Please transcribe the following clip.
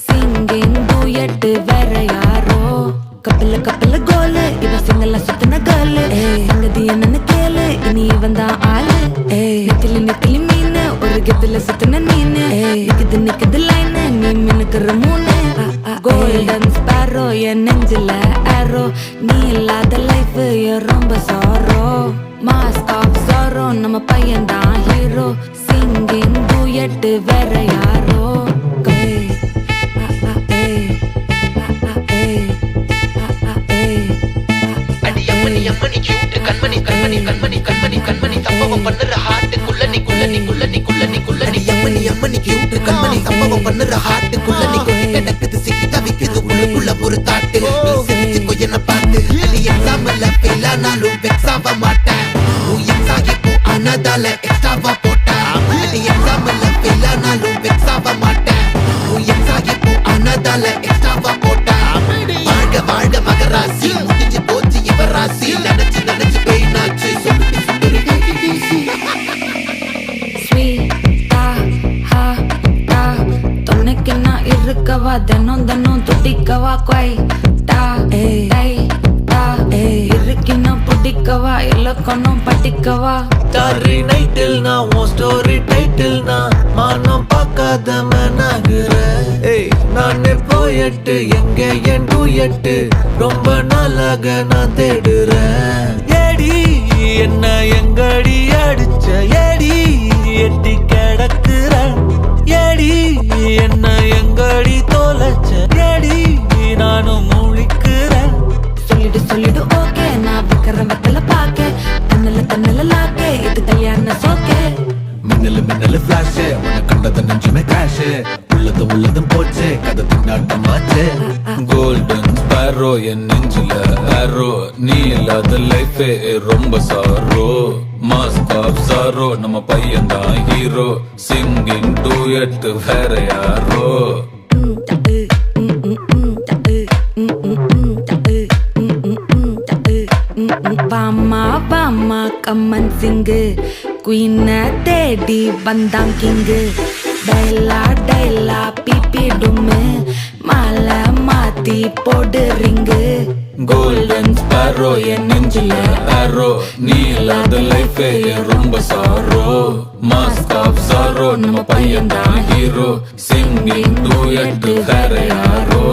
singing duet வேற யாரோ கப்பல கோலு இவ சிங்கல்ல சுத்தின கேர்ளு சங்கதி என்னன்னு கேளு இனி இவன் தான் ஆளு நெத்திலி மீன் ஒரு கெத்துல சுத்தின நீனு நிக்குது லைனு நீ மினுக்குற மூணு கோல்டன் ஸ்பாரோ என் நெஞ்சில ஆரோ நீ இல்லாத லைஃப் ரொம்ப சாரோ மாஸ்க் ஆஃப் சாரோ நம்ம பையன் தான் ஹீரோ சிங்கிங் டூயட் வேற யாரோ அம்மணி கியூட் கண்மணி கண்மணி கண்மணி கண்மணி கண்மணி சம்பவம் பண்ணுற ஹார்ட்டுக்குள்ள நீ அம்மணி கியூட் கண்மணி சம்பவம் பண்ணுற ஹார்ட்டுக்குள்ள நீ கிடக்குது சிக்கி தவிக்குது உள்ளுக்குள்ள ஒரு தாட்டு நீ சிரிச்சுக்கோ என்ன பார்த்து அது எக்ஸாம்ல ஃபெயில் ஆனாலும் வெக்ஸ் ஆக மாட்டேன் உன் எக்ஸ் ஆகி போ ஆனதால எக்ஸ்ட்ராவா போட்டா அது எக்ஸாம்ல ஃபெயில் ஆனாலும் வெக்ஸ் ஆக மாட்டேன் உன் எக்ஸ் ஆகி போ ஆனதால எக்ஸ்ட்ராவா போட்டா வாழ்க வாழ்க மகராசி முடிஞ்சு போச்சு இவ ராசி நினைச்சு நினைச்சு பெயினாச்சு சொல்லிட்டு சுந்தரி துணைக்கு நான் இருக்கவா தினம் துடிக்கவா கொய் இருக்கினா பிடிக்கவா இலக்கணும் படிக்கவா ஸ்டாரி நைட்டில் நான் உன் ஸ்டோரி டைட்டில் நான் மானம் பார்க்காத மனாகுற நானே போயட்டு எங்க என் டூயட்டு ரொம்ப நாளாக நான் தேடுறேன் ஏடி என்ன எங்கடி அடிச்ச ஏடி எட்டி கிடக்குற ஏடி என்ன எங்கடி தோலைச்ச ஏடி நானும் முழிக்கிறேன் சொல்லிடு ஓகே நான் வைக்கிற வெத்தல பாக்க தன்னல லாக்கே இது கல்யாண சோக்கே மின்னலு ஃபிளாஷ் உன்னை கண்டத நெஞ்சுமே கிராஷ் உள்ளதும் போச்சு கதை தின்னாட்டமாச்சு கோல்டன் ஸ்பாரோ என் நெஞ்சில ஆரோ நீ இல்லாத லைஃபே ரொம்ப சாரோ மாஸ்க் ஆஃப் சாரோ நம்ம பையன் தான் ஹீரோ சிங்கிங் டூயட் வேற யாரோ வாமா கம்மன் சிங்கு குயின தேடி வந்தான் கிங்கு டைலா பிபி டும்மு மாலை மாத்தி போடு ரிங்கு கோல்டன் ஸ்பாரோ என் நெஞ்சில ஆரோ நீ இல்லாத லைஃபே ரொம்ப சாரோ மாஸ்க் ஆஃப் சாரோ நம்ம பையன் தான் ஹீரோ சிங்கிங் டூயட் வேற யாரோ